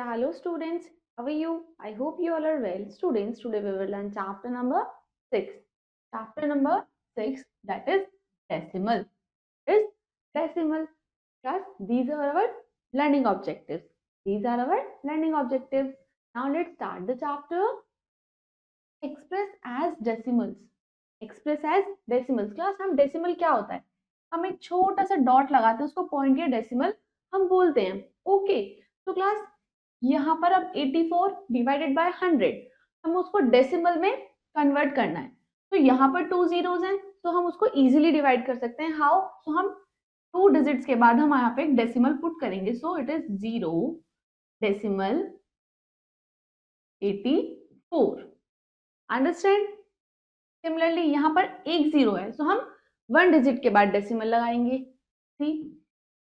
Yeah, hello students. How are you? I hope you all are well. Students, today we will learn chapter number 6. Chapter number 6, that is decimal. Is decimal. Plus, these are our learning objectives. These are our learning objectives. Now let's start the chapter. Express as decimals. Express as decimals. Class हम decimal क्या होता है? हम एक छोटा सा dot लगाते हैं, उसको पॉइंट या डेसिमल हम बोलते हैं. ओके, तो क्लास यहाँ पर अब 84 डिवाइडेड बाय 100 हम उसको डेसिमल में कन्वर्ट करना है. तो यहाँ पर 2 जीरोस हैं, तो हम उसको इजीली डिवाइड कर सकते हैं. हाउ? तो हम 2 डिजिट्स के बाद हम यहाँ पे एक डेसिमल पुट करेंगे. So it is 0.84. Understand? Similarly यहाँ पर एक जीरो है, सो हम 1 डिजिट के बाद डेसिमल लगाएंगे.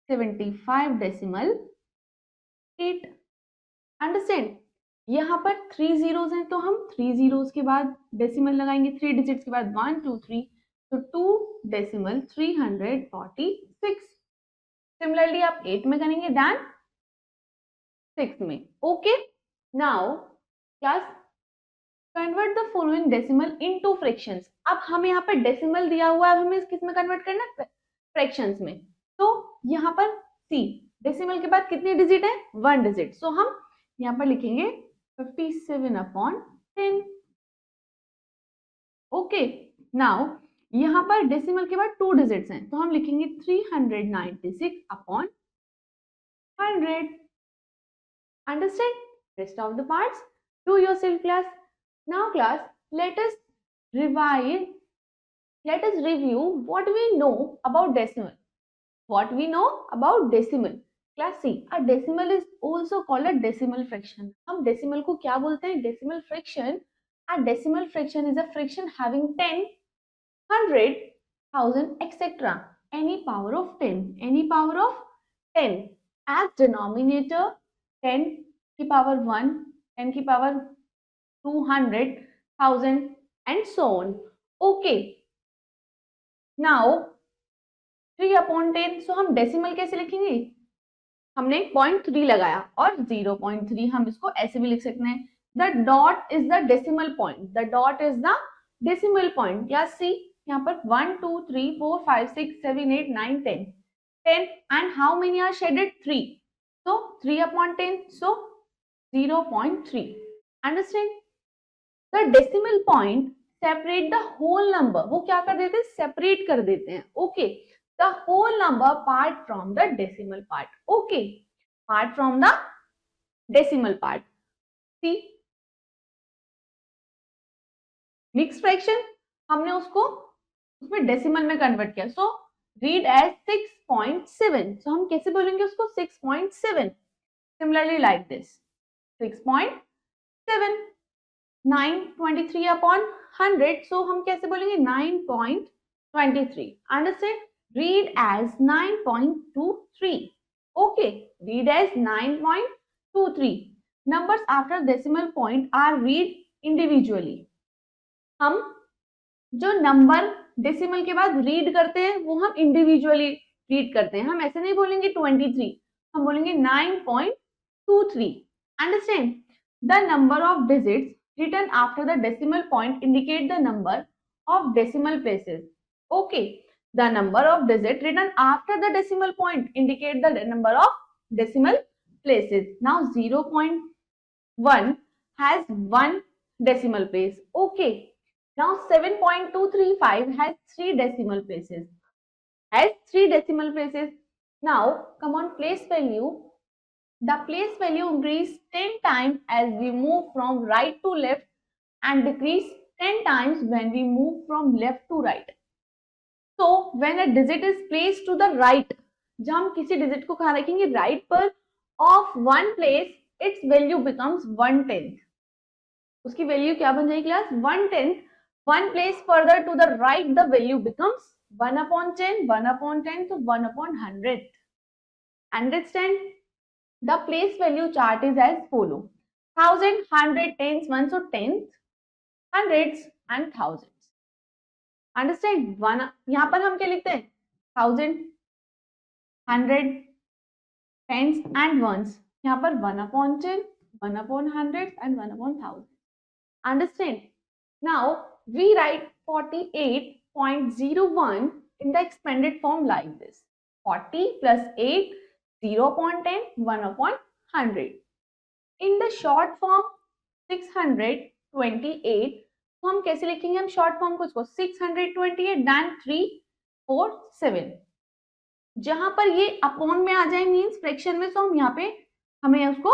75.8. अंडरस्टैंड? यहाँ पर 3 जीरोस हैं, तो हम 3 जीरोस के बाद डेसिमल लगाएंगे. 3 डिजिट्स के बाद 1 2 3, तो 2.346. सिमिलरली आप 8 में करेंगे देन 6 में. Okay, now class convert the following decimal into fractions. अब हमें यहाँ पर डेसिमल दिया हुआ है, हमें किस में कन्वर्ट करना है? फ्रैक्शंस में. तो यहाँ पर सी डेसिमल के बाद कितने डिजिट है? 1 डिजिट. सो हम यहाँ पर लिखेंगे 57/10. ओके, नाउ यहाँ पर डेसिमल के बाद 2 डिजिट्स हैं, तो हम लिखेंगे 396/100. Understand? Rest of the parts do yourself class. Now class, let us review what we know about decimal. What we know about decimal. Class C, a decimal is also called a decimal fraction. हम decimal को क्या बोलते हैं? Decimal fraction. A decimal fraction is a fraction having 10, 100, 1000, etc. Any power of 10. Any power of 10. As denominator 10 की power 1, 10 की power 200, 1000 and so on. Okay. Now 3/10. So हम decimal कैसे लिखेंगे? हमने 0.3 लगाया और 0.3 हम इसको ऐसे भी लिख सकते हैं. The dot is the decimal point. The dot is the decimal point. Class C, यहाँ पर 1 2 3 4 5 6 7 8 9 10. 10 and how many are shaded? 3. So 3/10. So 0.3. Understand? The decimal point separate the whole number. वो क्या कर देते हैं? सेपरेट कर देते हैं. Okay, the whole number apart from the decimal part. Okay, apart from the decimal part. See, mixed fraction हमने उसमें डेसिमल में कन्वर्ट किया. So read as 6.7. सो हम कैसे बोलेंगे उसको? 6.7. Similarly like this 6.7. 923/100. सो हम कैसे बोलेंगे? 9.23. Understand? Read as 9.23. Okay, read as 9.23. Numbers after decimal point are read individually. हम जो नंबर डेसिमल के बाद रीड करते हैं वो हम इंडिविजुअली रीड करते हैं. हम ऐसे नहीं बोलेंगे 23, हम बोलेंगे 9.23. Understand? The number of digits written after the decimal point indicate the number of decimal places. Okay, the number of digits written after the decimal point indicate the number of decimal places. Now 0.1 has 1 decimal place. Okay, now 7.235 has 3 decimal places. Now come on, place value. The place value increase 10 times as we move from right to left and decrease 10 times when we move from left to right. So when a digit is placed to the right, जब हम किसी digit को कहाँ रखेंगे? Right पर, of one place, its value becomes 1/10. उसकी value क्या बन जाएगी class? 1/10. One place further to the right, the value becomes 1/10, 1/10, so 1/100. Understand? The place value chart is as follow: 1000, 100, tens, ones, so tens, hundreds and thousands. Understand? One यहाँ पर हम क्या लिखते हैं? 1000, 100, tens and ones. यहाँ पर 1/10, 1/100 and 1/1000. Understand? Now we write 48.01 in the expanded form like this. 40 plus 8, 0.10, 1/100. In the short form 628, तो हम कैसे लिखेंगे? हम शॉर्ट फॉर्म को इसको 628 then 347. जहां पर ये अपॉन में आ जाए मींस फ्रैक्शन में, तो हम यहाँ पे हमें उसको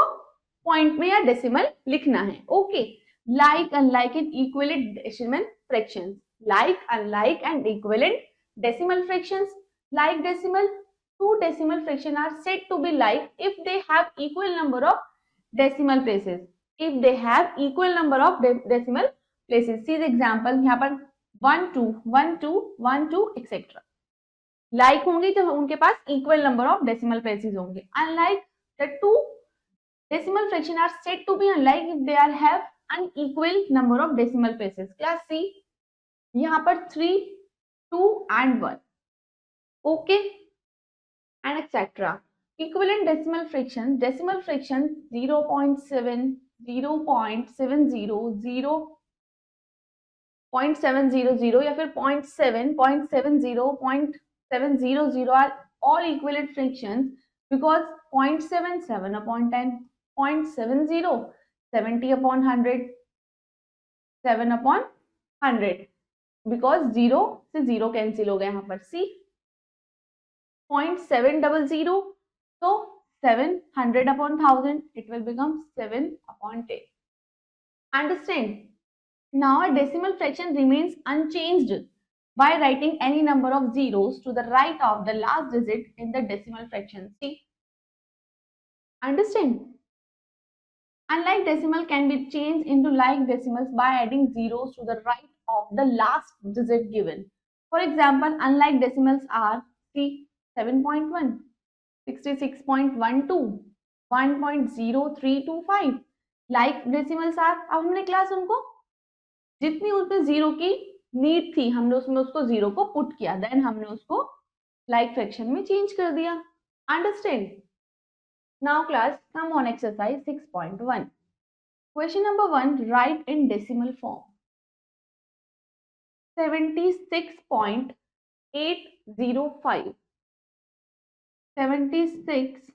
पॉइंट में या डेसिमल लिखना है. Okay. Like, unlike and equivalent decimal fractions. Like, unlike and equivalent decimal fractions. Like decimal, two decimal fractions are said to be like if they have equal number of decimal places. If they have equal number of decimal places. See the example. यहाँ पर 1 2 1 2 1 2 etc. Like होंगे तो उनके पास equal number of decimal places होंगे. Unlike, the two decimal fractions are said to be unlike if they are have unequal number of decimal places. Class C, यहाँ पर 3, 2 and 1. Okay, and etc. Equivalent decimal fractions. Decimal fractions 0.7, 0.70, 0.700 या फिर 0.7, 0.70, 0.700 are all equivalent fractions because 0.7, 7/10, 0.70, 70/100, 7/100 because 0 से 0 cancel हो गया यहाँ पर. C 0.700, so 700/1000 it will become 7/10. Understand? Now a decimal fraction remains unchanged by writing any number of zeros to the right of the last digit in the decimal fraction. See? Understand? Unlike decimal can be changed into like decimals by adding zeros to the right of the last digit given. For example, unlike decimals are 7.1, 66.12, 1.0325. Like decimals are, अब हमने class उनको जितनी उसमें zero की need थी हमने उसमें उसको जीरो को पुट किया, देन हमने उसको लाइक फ्रैक्शन में चेंज कर दिया. Understand? Now class come on exercise 6.1. Question number 1, right in decimal form. 76.805, 76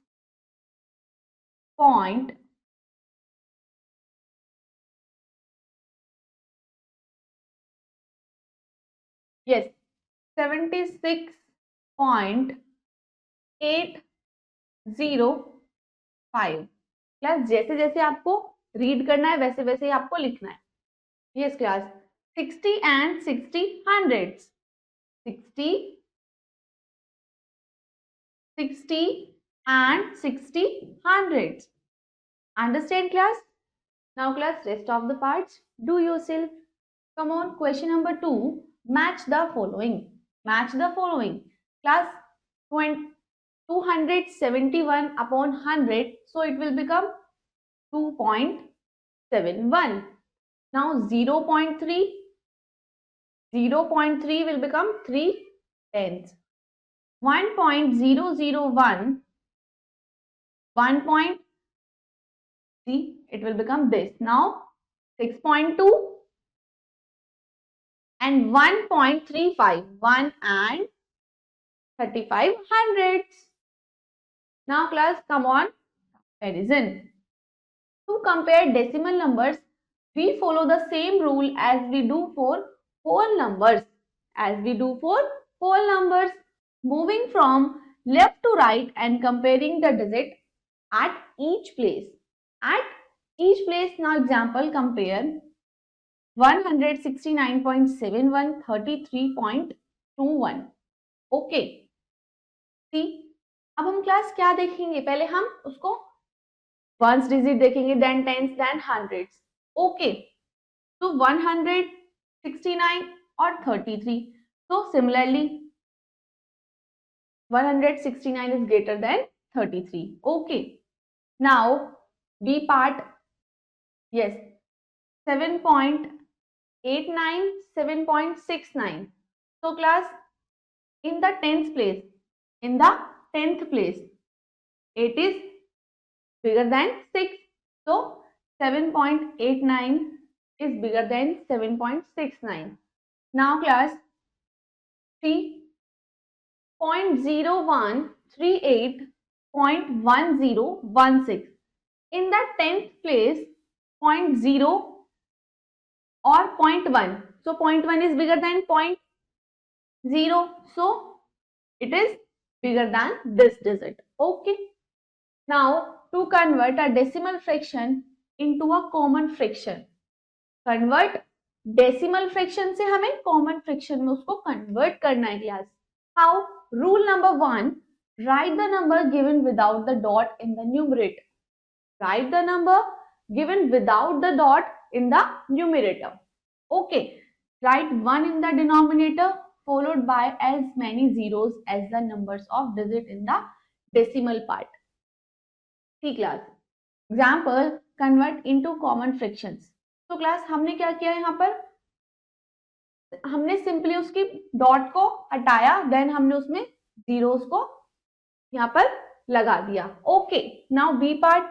point yes 76.805. Class जैसे जैसे आपको रीड करना है वैसे वैसे ही आपको लिखना है. Yes class. 60 and 60 hundreds. 60, 60 and 60 hundreds. Understand class? Now class, rest of the parts do yourself. Come on, question number 2. Match the following. Match the following. Class, 271/100, so it will become 2.71. Now 0.3 will become 3/10. 1.001, 1. See, it will become this. Now 6.2 and 1.35, 1 and 35 hundredths. Now class, come on, comparison. To compare decimal numbers, we follow the same rule as we do for whole numbers. Moving from left to right and comparing the digit at each place. Now example, compare 169.71, 33.21. Okay. See, अब हम class क्या देखेंगे? पहले हम उसको ones digit देखेंगे, then tens, then hundreds. Okay. तो 169 और 33. So similarly 169 is greater than 33. Okay. Now B part. Yes. 7.89, 7.69. So class, in the 10th place, it is bigger than 6. So 7.89 is bigger than 7.69. Now class, 3.0138.1016. In the 10th place, 0.0 or 0.1. So 0.1 is bigger than 0.0. So it is bigger than this digit. Okay. Now to convert a decimal fraction into a common fraction. Convert decimal fraction से हमें common fraction में उसको convert करना है class. How? Rule number 1. Write the number given without the dot in the numerator. Write the number given without the dot in the numerator. Okay. Write 1 in the denominator followed by as many zeros as the numbers of digit in the decimal part. See class. Example, convert into common fractions. तो class हमने क्या किया यहाँ पर, हमने simply उसकी dot को हटाया, देन हमने उसमें जीरोस को यहाँ पर लगा दिया. Okay, now B part.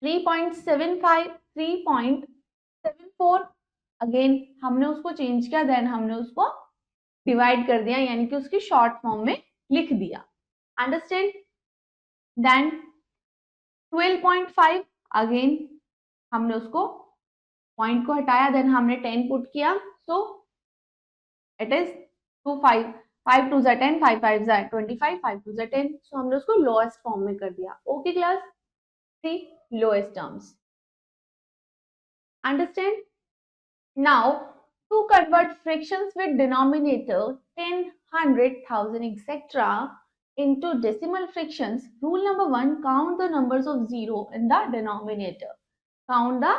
3.75 3.74 again हमने उसको चेंज किया, देन हमने उसको डिवाइड कर दिया, यानी कि उसकी शॉर्ट फॉर्म में लिख दिया. अंडरस्टैंड. देन 12.5 अगेन हमने उसको पॉइंट को हटाया, देन हमने 10 पुट किया, सो इट इज 25 5 2 10 5 5 25 5 2 10. सो हमने उसको लोएस्ट फॉर्म में कर दिया. Okay class, see lowest terms. Understand. Now to convert fractions with denominator 10 100 1000 etc into decimal fractions, rule number 1, count the numbers of zero in the denominator. Count the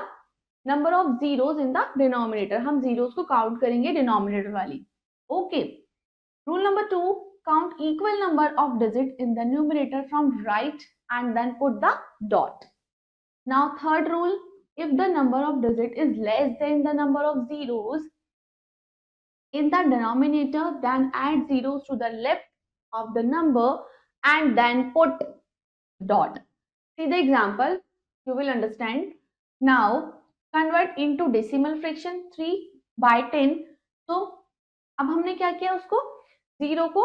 number of zeros in the denominator. हम zeros को count करेंगे denominator वाली. Okay. Rule number 2, count equal number of digits in the numerator from right and then put the dot. Now third rule, if the number of digits is less than the number of zeros in the denominator, then add zeros to the left of the number and then put dot. See the example, you will understand. Now convert into decimal fraction 3/10. तो अब हमने क्या किया, उसको zero को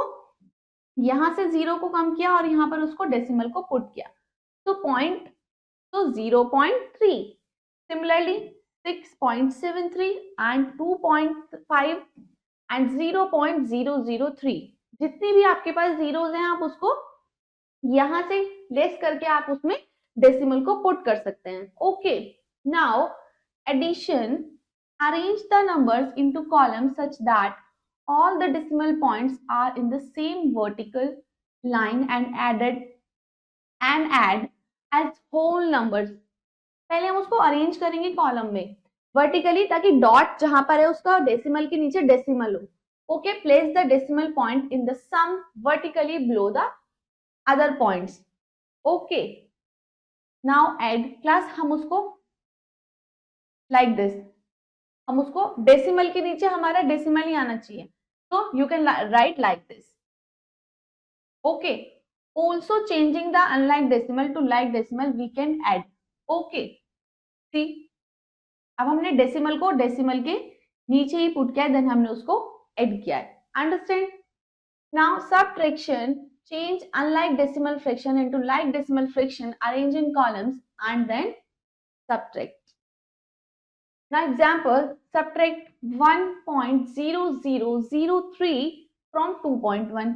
यहां से zero को कम किया और यहां पर उसको डेसिमल को पुट किया. तो पॉइंट, तो 0.3. Similarly 6.73 and 2.5 and 0.003. जितनी भी आपके पास जीरोस हैं आप उसको यहां से लेस करके आप उसमें डेसिमल को पुट कर सकते हैं. Okay. Now addition, arrange the numbers into columns such that all the decimal points are in the same vertical line and add as whole numbers. पहले हम उसको अरेंज करेंगे कॉलम में वर्टिकली, ताकि डॉट जहां पर है उसका डेसिमल के नीचे डेसिमल हो. Okay. Place the decimal point in the sum vertically below the other points. Okay. Now add class, हम उसको लाइक दिस, हम उसको डेसिमल के नीचे हमारा डेसिमल ही आना चाहिए. So you can write like this. Okay. Also changing the unlike decimal to like decimal we can add. Okay. See, अब हमने डेसिमल को डेसिमल के नीचे ही पुट किया, देन हमने उसको ऐड किया है. Understand. Now subtraction, change unlike decimal fraction into like decimal fraction, arrange in columns and then subtract. Now example, subtract 1.0003 from 2.1.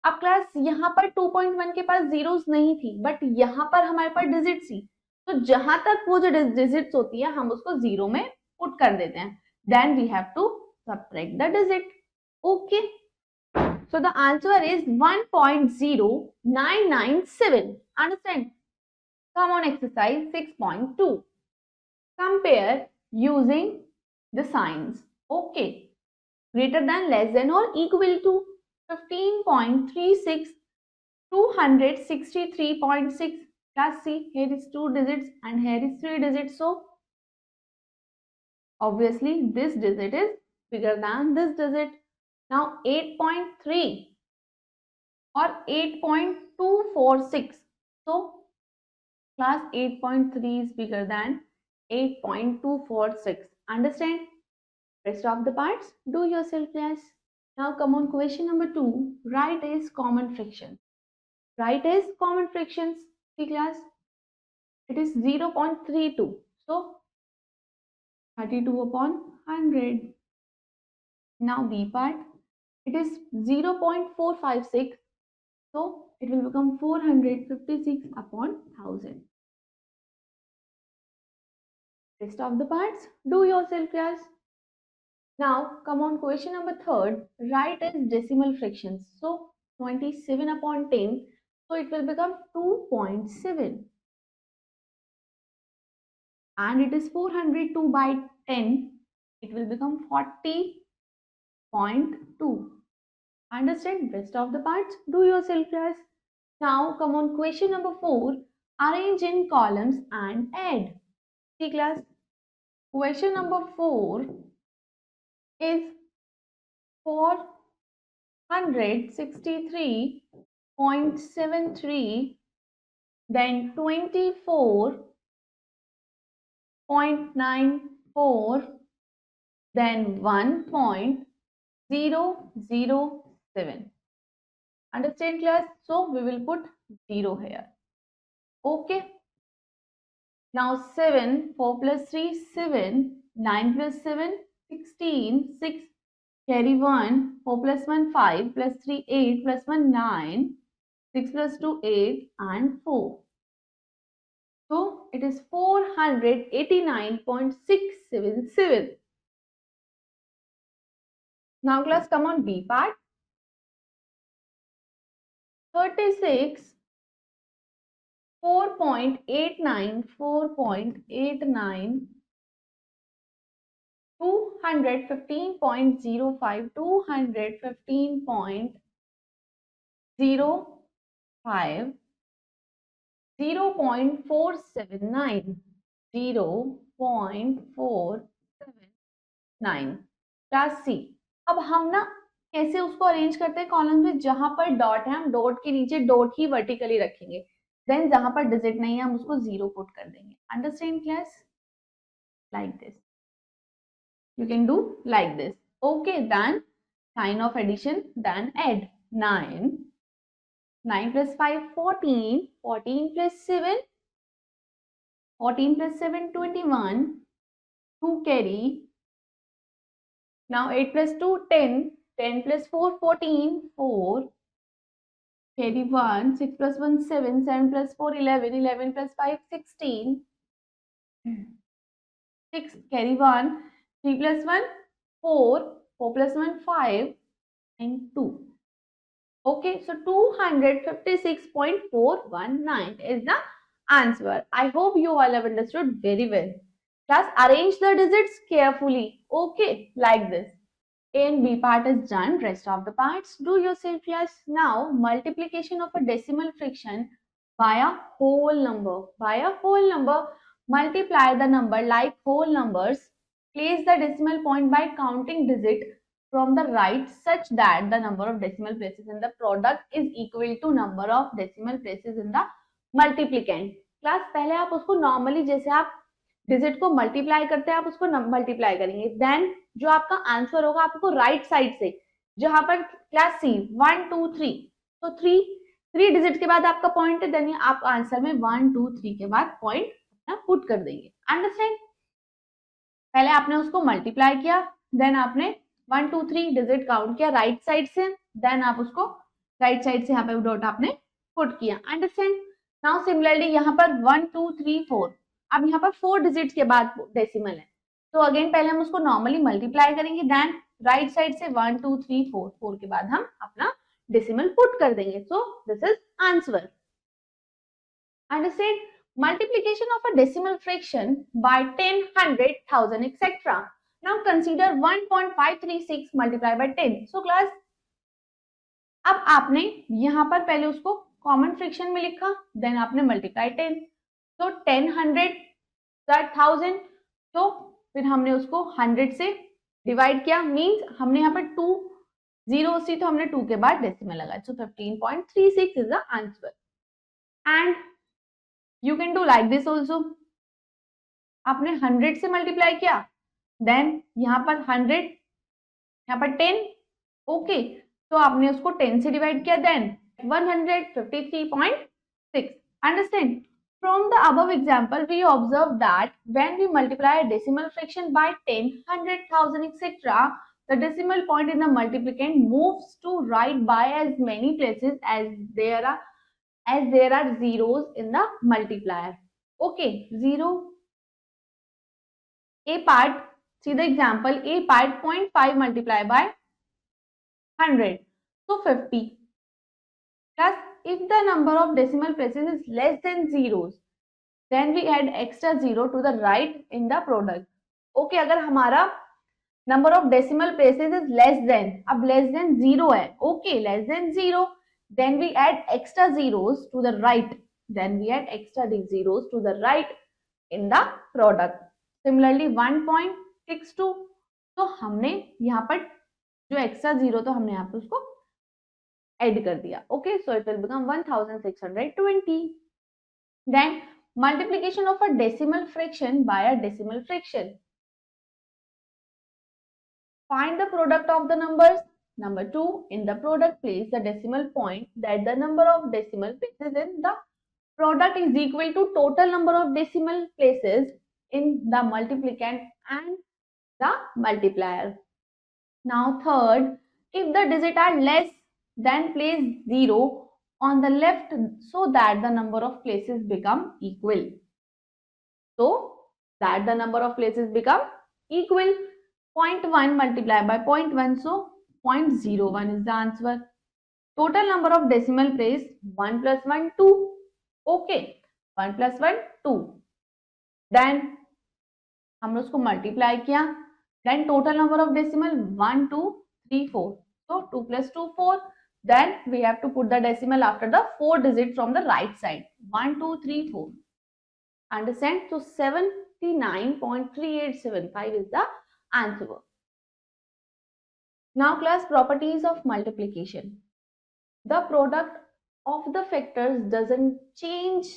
अब क्लास यहाँ पर 2.1 के पास जीरोस नहीं थी, बट यहाँ पर हमारे पास डिजिट थी, तो जहां तक वो जो डिजिट्स होती है हम उसको जीरो में पुट कर देते हैं. Then we have to subtract the digit. Okay. So the answer is 1.0997. Understand? Come on, exercise 6.2. Compare using the signs. Okay. Greater than, less than or equal to 15.36, 263.6. Class C, here is 2 digits and here is 3 digits. So obviously this digit is bigger than this digit. Now 8.3 or 8.246. So class 8.3 is bigger than 8.246. Understand? Rest of the parts, do yourself class. Now come on question number 2. Write as common fraction. Write as common fractions. See class, it is 0.32. So 32 upon 100. Now B part, it is 0.456. So it will become 456 upon 1000. Rest of the parts, do yourself class. Now come on question number 3. Write as decimal fractions. So 27 upon 10. So it will become 2.7. And it is 402 by 10. It will become 40.2. Understand? Rest of the parts, do yourself class. Now come on question number 4. Arrange in columns and add. See class, question number 4 is 463.73, then 24.94, then 1.007. Understand class? So we will put 0 here. Okay. Now 7, 4 plus 3, 7, 9 plus 7, 16, 6, carry 1, 4 plus 1, 5, plus 3, 8, plus 1, 9, 6 plus 2, 8, and 4. So it is 489.677. Now class, come on B part. 36, 4.89, 4.89, 215.05, 215.05, 0.479, 0.479. Class C, अब हम ना कैसे उसको arrange करते हैं column में, जहां पर डॉट है हम डॉट के नीचे डॉट ही वर्टिकली रखेंगे, देन जहां पर डिजिट नहीं है हम उसको 0 पुट कर देंगे. Understand class? Like this you can do like this. Okay, then sign of addition, then add. 9 plus 5 14, 14 plus 7, 14 plus 7 21, 2 carry. Now 8 plus 2 10, 10 plus 4 14, 4 carry 1, 6 plus 1 7, 7 plus 4 11, 11 plus 5 16, 6 carry 1, 3 plus 1 4, 4 plus 1 5, and 2. Okay, so 256.419 is the answer. I hope you all have understood very well. Class, arrange the digits carefully. Okay, like this. A and B part is done. Rest of the parts, do yourself class. Now, multiplication of a decimal fraction by a whole number. By a whole number, multiply the number like whole numbers. Place the decimal point by counting digit from the right such that the number of decimal places in the product is equal to number of decimal places in the multiplicand. Class, पहले आप उसको normally जैसे आप digit को multiply करते हैं आप उसको मल्टीप्लाई करेंगे, देन जो आपका आंसर होगा आपको राइट साइड से जहां पर क्लास सी 1 2 3, तो 3 डिजिट के बाद आपका पॉइंट है, देन आप आंसर में 1 2 3 के बाद पॉइंट पुट कर देंगे. अंडरस्टैंड? पहले आपने उसको मल्टीप्लाई किया, देन आपने 1 2 3 डिजिट काउंट किया राइट साइड से, देन आप उसको राइट साइड से यहाँ पे डॉट आपने पुट किया. अंडरस्टैंड? नाउ सिमिलरली यहाँ पर 1 2 3 4, अब यहाँ पर 4 डिजिट के बाद डेसिमल है, तो अगेन पहले हम उसको नॉर्मली मल्टीप्लाई करेंगे, देन राइट साइड से 1 2 3 4, 4 के बाद हम अपना डेसिमल पुट कर देंगे. So this is answer. Understand? Multiplication of a decimal fraction by 10, 100, 1000, etc. Now consider 1.536 multiplied by 10. So class, अब आपने यहाँ पर पहले उसको कॉमन फ्रैक्शन में लिखा, देन आपने मल्टीप्लाई 10, तो 10 100 1000, तो फिर हमने उसको 100 से डिवाइड किया, मींस हमने यहाँ पर 2 0 सी, तो हमने 2 के बाद डेसिमल लगाया. सो 15.36 is the answer. And you can do like this also. आपने 100 से मल्टीप्लाई किया, देन यहाँ पर 100, यहाँ पर 10. ओके, तो आपने उसको 10 से डिवाइड किया, then 153.6. Understand? From the above example, we observe that when we multiply a decimal fraction by 10, 100,000, etc., the decimal point in the multiplicand moves to right by as many places as there are zeros in the multiplier. Okay, zero. A part, see the example, A part 0.5 multiplied by 100, so 50. Plus, if the number of decimal places is less than zeros, then we add extra zero to the right in the product. Okay, अगर हमारा number of decimal places is less than, अब less than zero है, okay, less than zero, then we add extra zeros to the right, in the product. Similarly 1.62, तो हमने यहाँ पर जो extra zero तो हमने यहाँ पे उसको ऐड कर दिया. Okay, so it will become 1620. Then multiplication of a decimal fraction by a decimal fraction. Find the product of the numbers. Number 2, in the product place the decimal point that the number of decimal places in the product is equal to total number of decimal places in the multiplicand and the multiplier. Now third, if the digits are less, then place 0 on the left so that the number of places become equal. So that the number of places become equal. 0.1 multiplied by 0.1, so 0.01 is the answer. Total number of decimal place 1 plus 1 2. Okay, 1 plus 1 2. Then हमने उसको multiply किया, then total number of decimal 1 2 3 4, so 2 plus 2 4. Then we have to put the decimal after the 4 digit from the right side, 1 2 3 4. Understand? So 79.3875 is the answer. Now class, properties of multiplication. The product of the factors doesn't change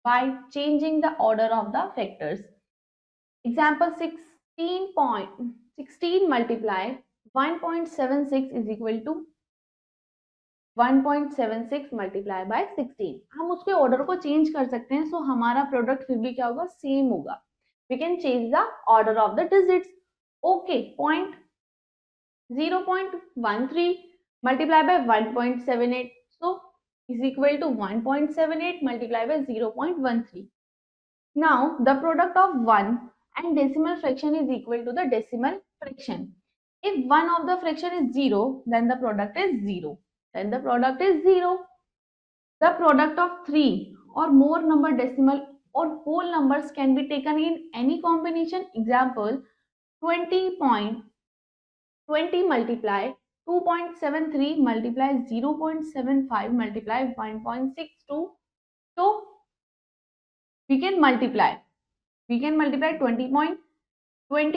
by changing the order of the factors. Example 16 multiply 1.76 is equal to 1.76 multiply by 16. हम उसके order को change कर सकते हैं, सो हमारा product फिर भी क्या होगा, सेम होगा. We can change the order of the digits. Okay, 0.13 multiply by 1.78, so is equal to 1.78 multiplied by 0.13. Now the product of 1 and decimal fraction is equal to the decimal fraction. If one of the fraction is 0, then the product is 0. The product of 3 or more number decimal or whole numbers can be taken in any combination. Example 20 multiply 2.73 multiply 0.75 multiply 1.62. So we can multiply 20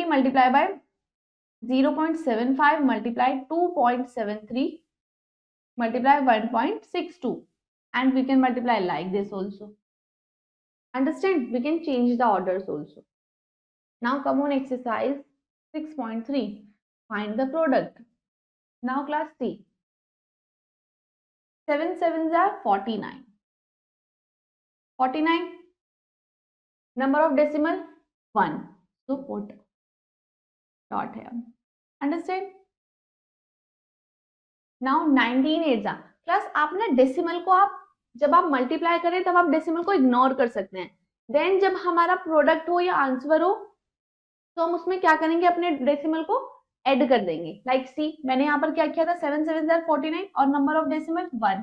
multiply by 0.75 multiply 2.73 multiply 1.62, and we can multiply like this also. Understand? We can change the orders also. Now come on exercise 6.3. Find the product. Now class C. 7 sevens are 49. 49. Number of decimal 1. So put dot here. Understand? Now 19 8 class, आप ना decimal को आप जब आप multiply करें तब आप decimal को इग्नोर कर सकते हैं. देन जब हमारा प्रोडक्ट हो या आंसर हो तो हम उसमें क्या करेंगे, अपने डेसिमल को ऐड कर देंगे. लाइक सी, मैंने यहाँ पर क्या किया था, 7 7 49 और number of decimal 1.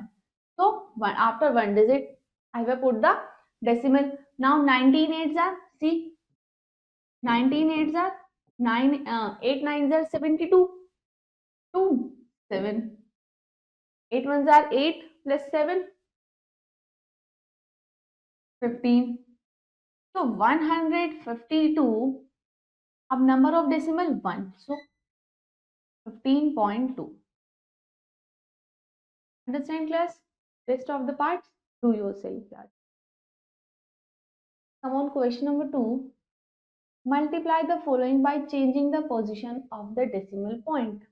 So after one digit I will put the decimal. Now 19 8 see, 19 8 9 8 9 72, 2 7, 8 1 8 plus 7 15, so 152. अब number of decimal 1, so 15.2. Understand class? Rest of the parts do yourself class. Come on, question number 2. Multiply the following by changing the position of the decimal point.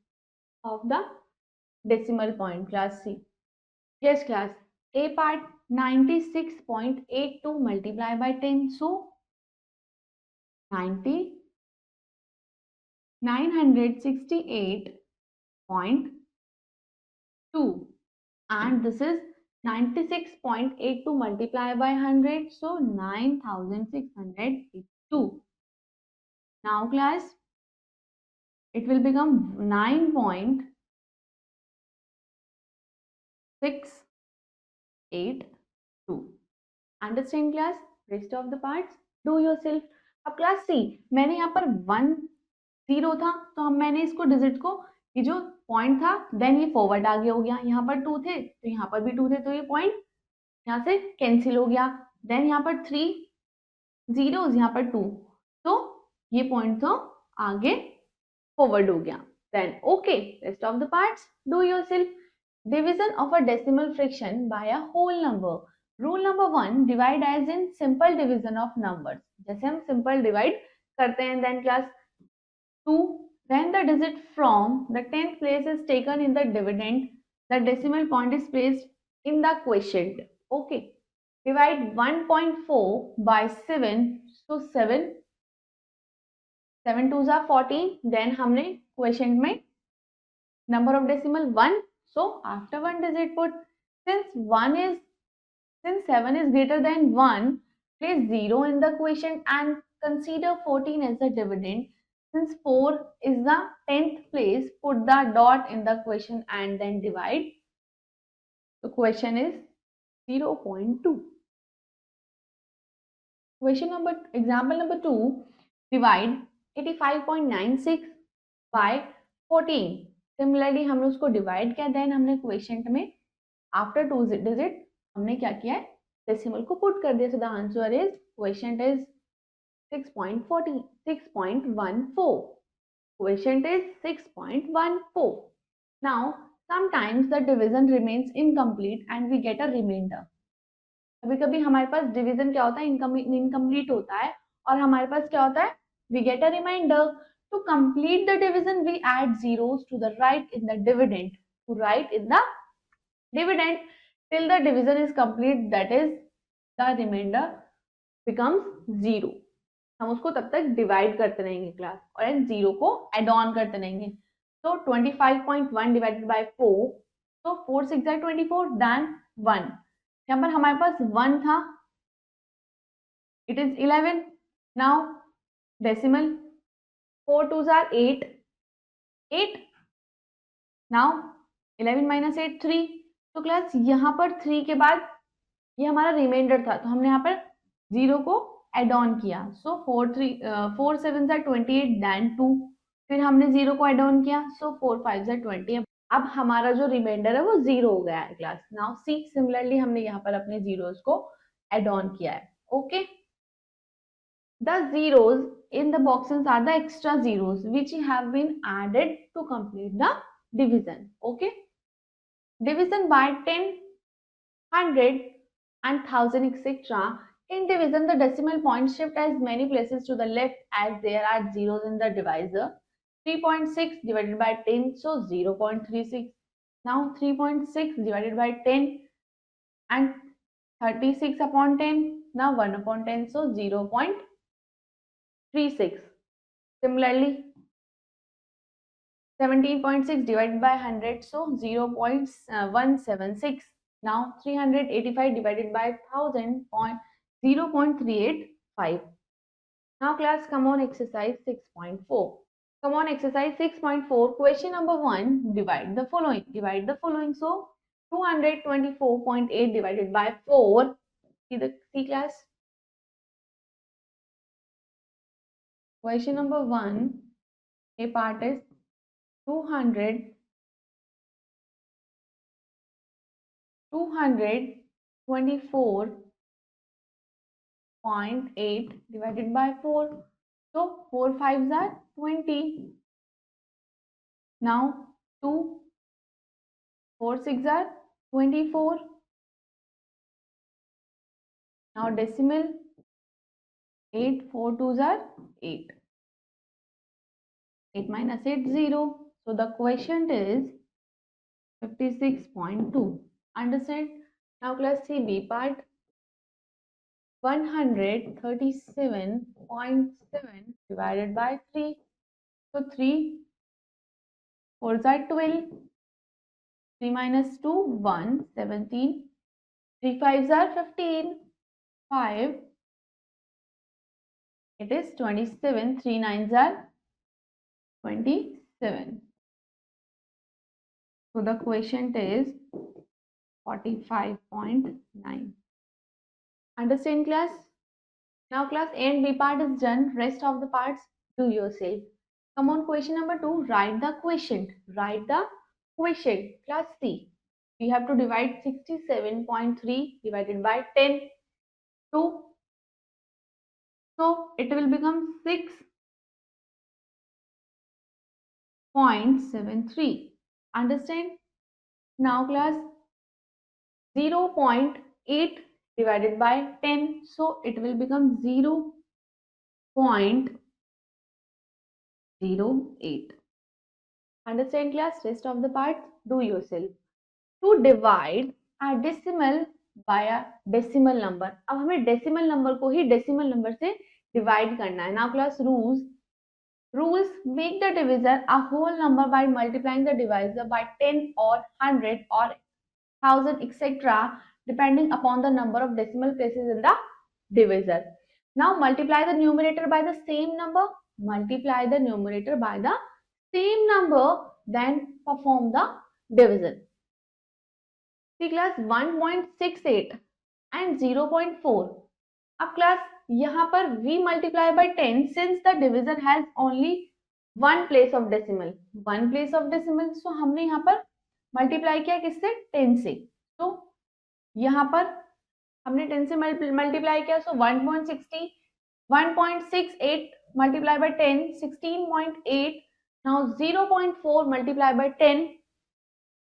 Of the decimal point, class C. Yes, class. A part 96.82 multiply by 10. So 90 968.2, and this is 96.82 multiplied by 100, so 9682. Now class, it will become 9.682. Understand class? Rest of the parts do yourself. अब class C, मैंने यहाँ पर 10 था तो हम मैंने इसको digit को, ये जो पॉइंट था देन ये फॉरवर्ड आगे हो गया, यहाँ पर 2 थे तो यहाँ पर भी 2 थे, तो ये पॉइंट यहाँ से कैंसिल हो गया, देन यहाँ पर 3 zeros, यहाँ पर 2, तो ये पॉइंट तो आगे फॉरवर्ड हो गया. Then okay, rest of the parts do yourself. Division of a decimal fraction by a whole number. Rule number 1, divide as in simple division of numbers. जैसे हम सिंपल डिवाइड करते हैं. Then class 2, when the digit from the 10th place is taken in the dividend, the decimal point is placed in the quotient. Okay, divide 1.4 by 7, so 7 2s are 14. Then हमने quotient में number of decimal 1, so after one digit put, since 7 is greater than 1, place 0 in the quotient and consider 14 as the dividend. Since 4 is the 10th place, put the dot in the quotient and then divide. The question is 0.2. Example number 2, divide 85.96 by 14. Similarly, हमने उसको divide किया, then हमने quotient में after 2 digit हमने क्या किया है, decimal को put कर दिया. So the answer is, quotient is 6.14. Quotient is 6.14. Now, sometimes the division remains incomplete and we get a remainder. कभी कभी हमारे पास डिवीजन क्या होता है, इनकम्प्लीट होता है और हमारे पास क्या होता है, we get a remainder. To complete the division, we add zeros to the right in the dividend. To write in the dividend till the division is complete, that is the remainder becomes 0. हम उसको तब तक divide करते रहेंगे class, और and 0 को add on करते रहेंगे. तो 25.1 डिवाइडेड बाय 4, तो 4 6 are 24, देन 1. यहाँ पर हमारे पास 1 था, it is 11. Now decimal 4 2s are 8. Now 11 minus 8 3. तो क्लास यहाँ पर 3 के बाद ये हमारा रिमाइंडर था, तो हमने यहाँ पर 0 को एड ऑन किया. सो 4 7s are 28, देन 2. फिर हमने 0 को एड ऑन किया, सो 4 5s are 20. अब हमारा जो रिमाइंडर है वो 0 हो गया है क्लास. नाउ सी, सिमिलरली हमने यहाँ पर अपने जीरोस को एड ऑन किया है. Okay, the zeros in the boxes are the extra zeros which have been added to complete the division. Okay, division by 10, 100 and 1000 etc. In division, the decimal point shift as many places to the left as there are zeros in the divisor. 3.6 divided by 10, so 0.36. Now 3.6 divided by 10 and 36 upon 10, now 1 upon 10, so 0.36. Similarly, 17.6 divided by 100, so 0.176. Now 385 divided by 1000, 0.385. Now class, come on exercise 6.4. Come on exercise 6.4. Question number 1, divide the following. Divide the following. So 224.8 divided by 4. See class. Question number 1, a part is 224.8 divided by 4. So 4 5s are 20. Now 2 4 6 are 24. Now decimal 8, 4 2s are 8. 8 minus 8, 0. So the quotient is 56.2. Understand? Now class C B part. 137.7 divided by 3. So 3 4s are 12. 3 minus 2, 1, 17. 3 5s are 15. 5, it is 27. 3 9s are 27. So the quotient is 45.9. Understand class? Now class A and B part is done. Rest of the parts do yourself. Come on, question number 2. Write the quotient. Write the quotient. Class C. We have to divide 67.3 divided by 10. 2. So it will become 6.73. Understand? Now class 0.8 divided by 10. So it will become 0.08. Understand class? Rest of the parts do yourself. To divide a decimal by a decimal number. अब हमें decimal number को ही decimal number से divide करना है. Now class rules make the divisor a whole number by multiplying the divisor by 10 or 100 or 1000 etc. depending upon the number of decimal places in the divisor. Now multiply the numerator by the same number. Multiply the numerator by the same number, then perform the division. See class 1.68 and 0.4. अब class यहाँ पर we multiply by 10 since the divisor has only one place of decimal. One place of decimal. So हमने यहाँ पर multiply किया किससे? 10 से. तो यहाँ पर हमने 10 से multiply किया. So 1.60, 1.68 multiply by 10, 16.8. Now 0.4 multiply by 10.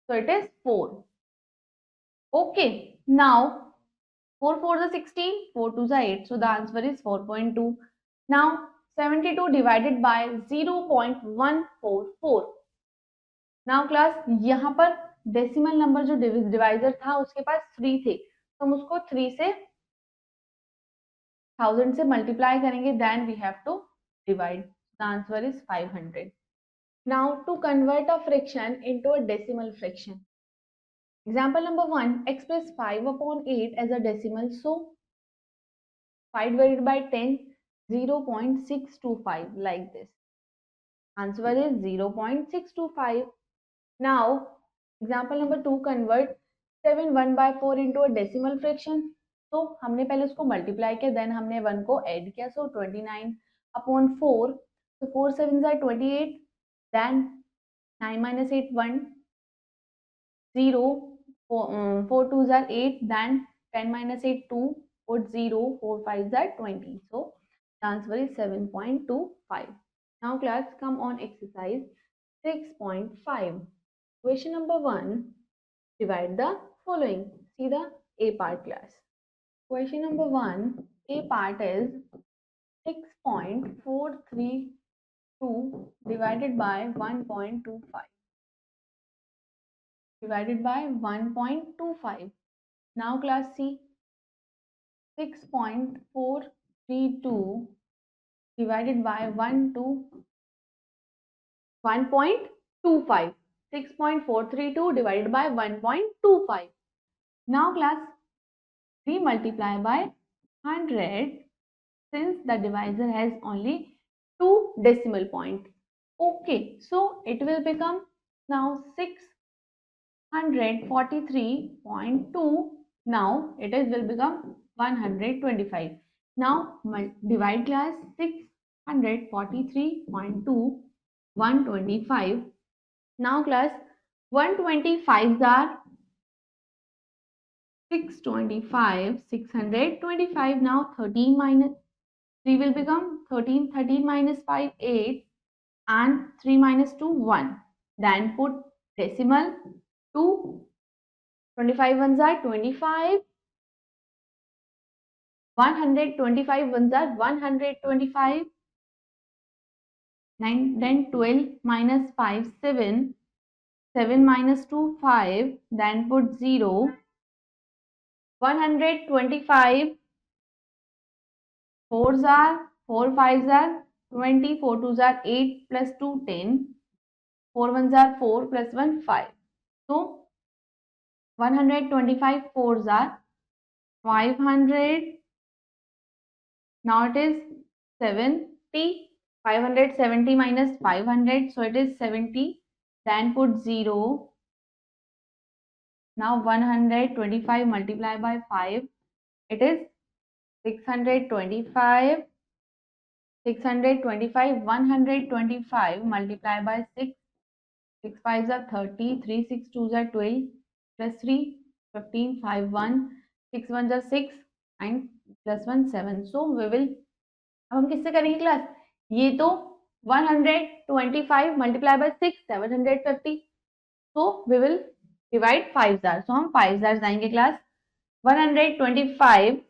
So it is 4. Okay, now 4 4 is 16, 4 2 is 8. So the answer is 4.2. Now 72 divided by 0.144. Now class यहाँ पर डेसिमल नंबर जो डिवाइजर था उसके पास 3 थे, तो हम उसको 3 से 1000 से मल्टीप्लाई करेंगे, then we have to divide. The answer is 500. Now to convert a fraction into a decimal fraction. Example number 1, express 5 upon 8 as a decimal. So 5 divided by 10, 0.625 like this. Answer is 0.625. Now example number 2, convert 7 1 by 4 into a decimal fraction. तो हमने पहले उसको multiply किया, then हमने 1 को add किया. सो 29 upon 4. So 4 7s are 28. Then 9 minus 8 1, 0. 4 2s are 8. Then 10 minus 8 2. 4 0. 4 5s are 20. So the answer is 7.25. Now class, come on exercise 6.5. Question number 1. Divide the following. See the A part class. Question number 1. A part is 6.432 divided by 1.25. Divided by 1.25. Now class C. 6.432 divided by 1.25. 6.432 divided by 1.25. Now class, we multiply by 100 since the divisor has only 2 decimal points. Okay, so it will become now 643.2. Now it will become 125. Now divide class 643.2 125. Now class 125s are 625, 625. Now 13 minus 3 will become 13, 13 minus 5 8, and 3 minus 2 1. Then put decimal 2. 25 ones are 25. 125 ones are 125. 9, then 12 minus 5, 7. 7 minus 2, 5. Then put 0. 125. 4s are 4 5s are 20. 4 2s are 8 plus 2 10. 4 1s are 4 plus 1 5. So 125 4s are 500. Now it is 70. 570 minus 500, so it is 70. Then put 0. Now 125 multiplied by 5, it is 625. 625, 125 multiplied by 6. 6 5s are 30. 3 6 2s are 12 plus 3 15. 5 1 6 1s are 6 and plus 1 7. So we will, अब हम किससे करेंगे class? ये तो 125 multiplied by 6 750. So we will divide 5s are. So हम 5s are जाएंगे class. 125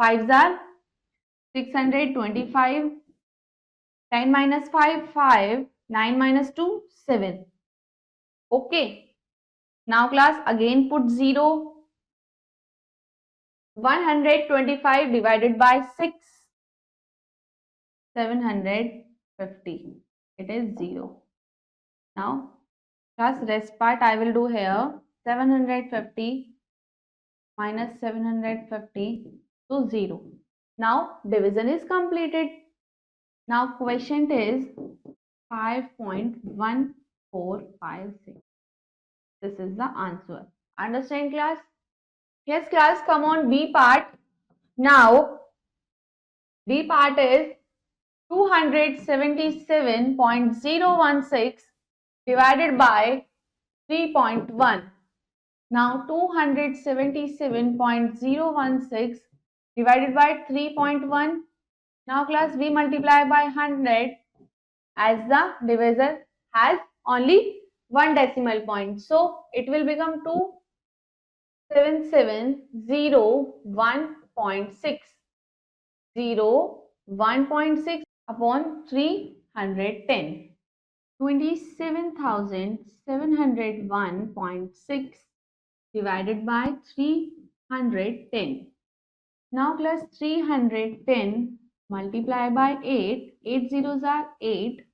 5s are 625. 10 minus 5 5. 9 minus 2 7. Okay. Now class again put 0. 125 divided by 6. 750. It is 0. Now class rest part I will do here. 750 minus 750 to 0. Now division is completed. Now quotient is 5.1456. This is the answer. Understand class? Yes class, come on B part. Now B part is 277.016 divided by 3.1. Now 277.016 divided by 3.1. Now class we multiply by 100 as the divisor has only one decimal point. So it will become 27701.6. 1.6 upon 310. 27,701.6 divided by 310. Now class 310 multiply by 8. 8 zeros are 8.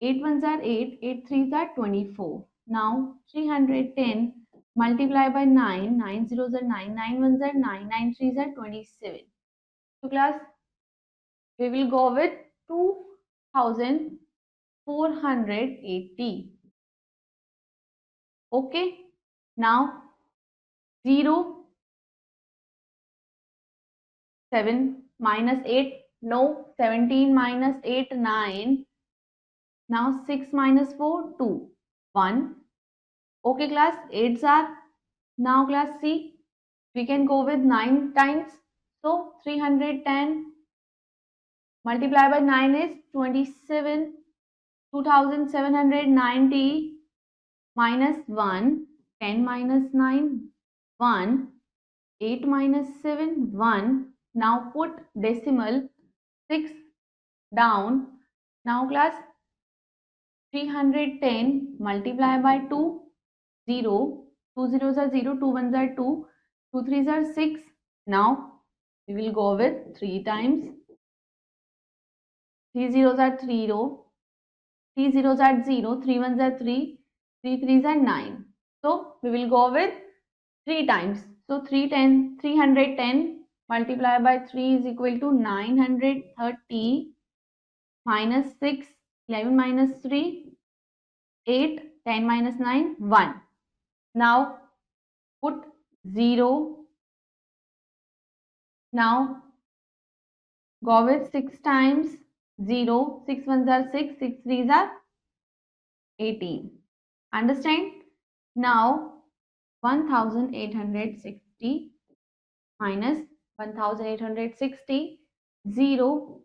8 ones are 8. 8 threes are 24. Now 310 multiply by 9. 9 zeros are 9. 9 ones are 9. 9 threes are 27. So class we will go with 2480. Okay. Now 0, 7 minus 8. No. 17 minus 8, 9. Now 6 minus 4, 2. 1. Okay class, 8s are. Now class C, we can go with 9 times. So 310 multiply by 9 is 27. 2790 minus 1. 10 minus 9, 1. 8 minus 7, 1. Now put decimal 6 down. Now class 310 multiply by 2, 0. 2 zeros are 0, 2 ones are 2, 2 threes are 6. Now we will go with 3 times. 3 zeros are 3 row, 3 zeros are 0, 3 ones are 3, 3 threes are 9. So we will go with 3 times. So 310 multiply by 3 is equal to 930 minus 6, 11 minus 3, 8, 10 minus 9, 1. Now put 0. Now go with 6 times. 0. 6 ones are 6, 6 threes are 18. Understand? Now 1860 minus 1860. 0.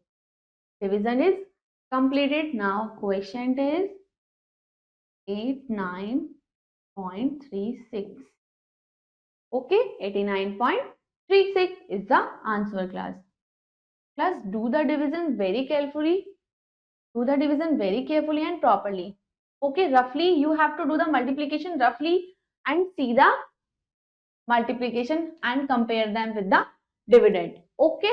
Division is completed. Now quotient is 89.36. Okay, 89.36. 36 is the answer, class. Class, do the division very carefully. Do the division very carefully and properly. Okay, roughly you have to do the multiplication roughly and see the multiplication and compare them with the dividend. Okay.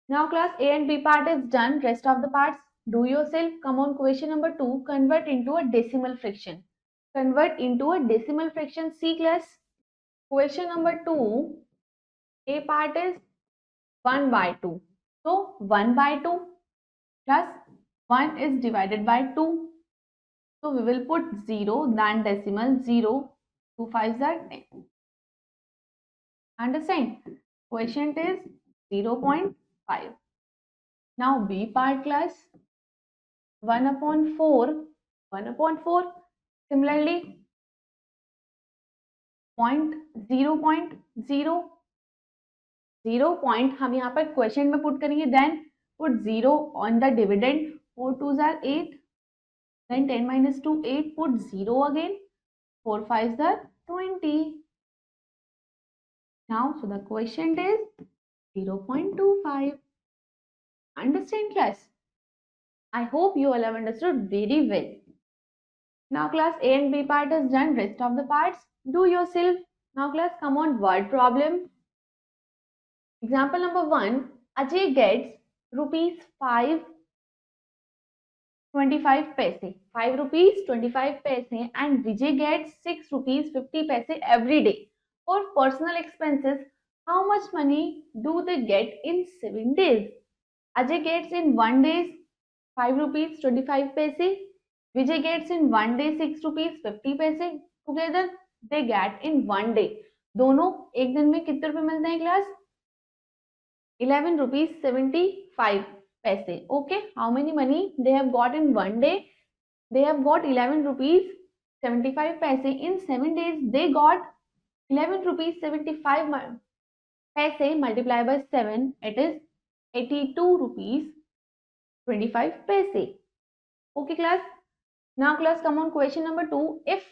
Now class, A and B part is done. Rest of the parts do yourself. Come on, question number 2. Convert into a decimal fraction. Convert into a decimal fraction. See class. Question number 2. A part is 1 by 2. So 1 by 2 plus 1 is divided by 2. So we will put 0, then decimal 0. 2 5s are 10. Understand? Quotient is 0.5. Now B part class, 1 upon 4. 1 upon 4. Similarly, 0.0. 0 point हम यहाँ पर question में put करेंगे, then put 0 on the dividend. 4 2s are 8, then 10 minus 2 8, put 0 again. 4 5s are 20. Now so the quotient is 0.25. Understand class? I hope you all have understood very well. Now class, A and B part is done. Rest of the parts do yourself. Now class, come on, word problem. Example number 1. Ajay gets rupees 5.25 paise. 5 rupees 25 paise, and Vijay gets 6 rupees 50 paise every day. For personal expenses, how much money do they get in 7 days? Ajay gets in 1 day 5 rupees 25 paise. Vijay gets in 1 day 6 rupees 50 paise. Together they get in 1 day. दोनों एक दिन में कितने रुपए मिलते हैं class? 11 rupees 75 paise. Okay, how many money they have got in 1 day? They have got 11 rupees 75 paise. In 7 days they got 11 rupees 75 paise multiplied by 7. It is 82 rupees 25 paise. Okay class. Now class, come on, question number 2. If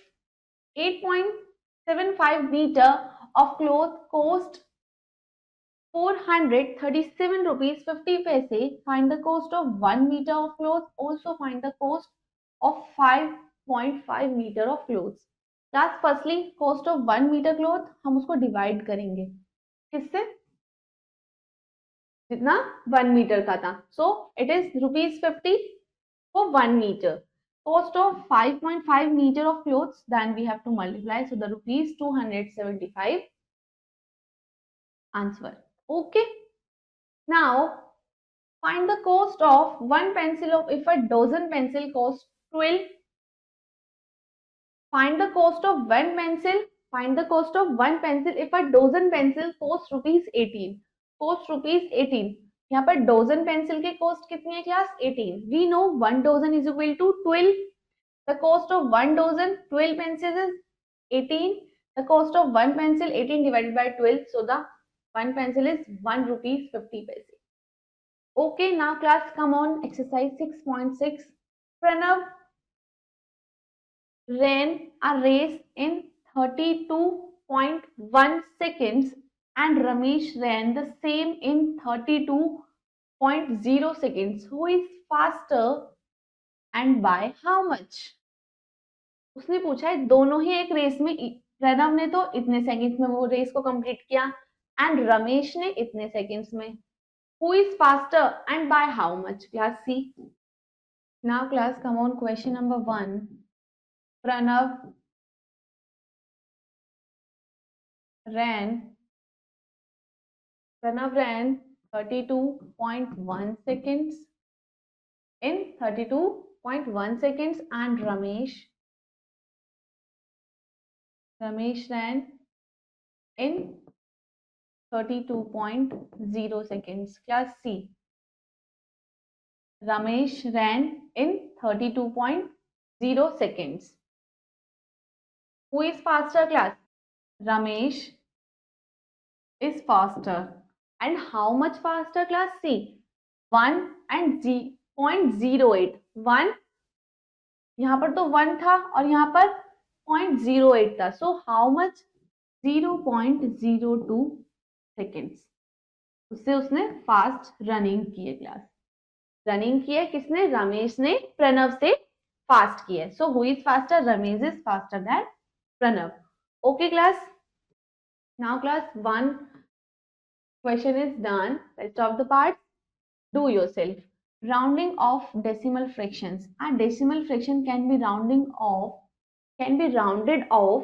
8.75 meter of cloth cost 437 rupees 50 paise, find the cost of 1 meter of cloth. Also find the cost of 5.5 meter of clothes. Class, firstly cost of 1 meter cloth हम उसको divide करेंगे किससे? जितना 1 meter का था. So it is rupees 50 for 1 meter. Cost of 5.5 meter of clothes, then we have to multiply. So the rupees 275 answer. Okay. Now find the cost of one pencil of, if a dozen pencil costs 12. Find the cost of one pencil. Find the cost of one pencil if a dozen pencil costs rupees 18. Cost rupees 18. यहाँ पर dozen pencil के cost कितनी है class? 18. We know 1 dozen is equal to 12. The cost of 1 dozen 12 pencils is 18. The cost of one pencil 18 divided by 12. So the one pencil is 1 rupees 50 paise. Okay, now class, come on, exercise 6.6. Pranav ran a race in 32.1 seconds and Ramesh ran the same in 32.0 seconds. Who is faster and by how much? उसने पूछा है दोनों ही एक race में, प्रणव ने तो इतने seconds में वो रेस को कंप्लीट किया एंड रमेश ने इतने सेकंड्स में. Who is faster and by how much? Class C. Now class, come on, question number 1. Pranav ran 32.1 seconds in 32.1 seconds and Ramesh ran in 32.0 seconds. Class C. Ramesh ran in 32.0 seconds. Who is faster class? Ramesh is faster. And how much faster class? C. 1 and 0.08. 1 यहाँ पर तो 1 था और यहाँ पर 0.08 था. So how much? 0.02 seconds. उससे उसने फास्ट रनिंग की है क्लास। रनिंग की है किसने? रमेश ने प्रणव से फास्ट की है। So who is faster? Ramesh is faster than Pranav. Okay class, now class 1 question is done. Rest of the parts do yourself. Rounding off decimal fractions. A decimal fraction can be rounded off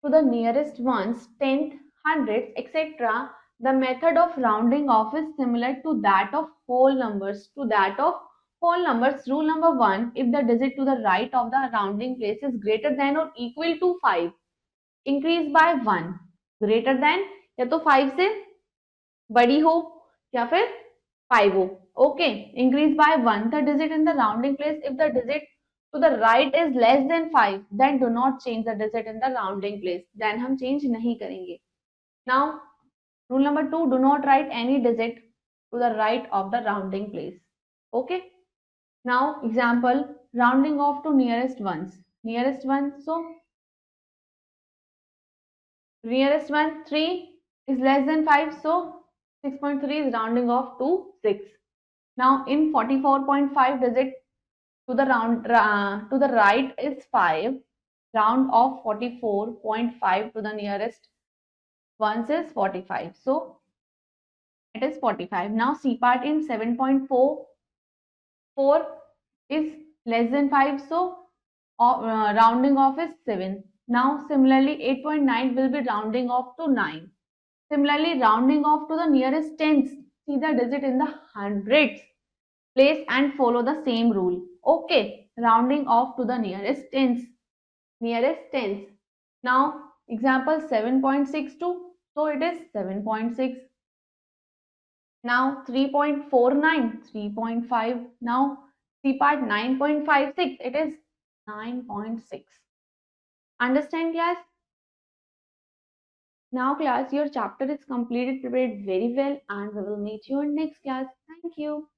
to the nearest ones, tenth, hundredths, etc. The method of rounding off is similar to that of whole numbers. Rule number 1: if the digit to the right of the rounding place is greater than or equal to 5, increase by 1. Greater than या तो 5 से बड़ी हो या फिर 5 हो. Okay, increase by 1 the digit in the rounding place. If the digit to the right is less than 5, then do not change the digit in the rounding place. Then हम change नहीं करेंगे. Now rule number 2: do not write any digit to the right of the rounding place. Okay, now example, rounding off to nearest ones. Nearest one, so nearest one 3 is less than 5, so 6.3 is rounding off to 6. Now in 44.5 digit to the to the right is 5. Round off 44.5 to the nearest ones is 45. So it is 45. Now C part in 7.44 is less than 5. So rounding off is 7. Now similarly 8.9 will be rounding off to 9. Similarly rounding off to the nearest tens. See the digit in the hundreds place and follow the same rule. Okay, rounding off to the nearest tens. Nearest tens. Now example 7.62. So it is 7.6. Now 3.49, 3.5. Now C part 9.56. It is 9.6. Understand class? Now class, your chapter is completed, prepared very well, and we will meet you in next class. Thank you.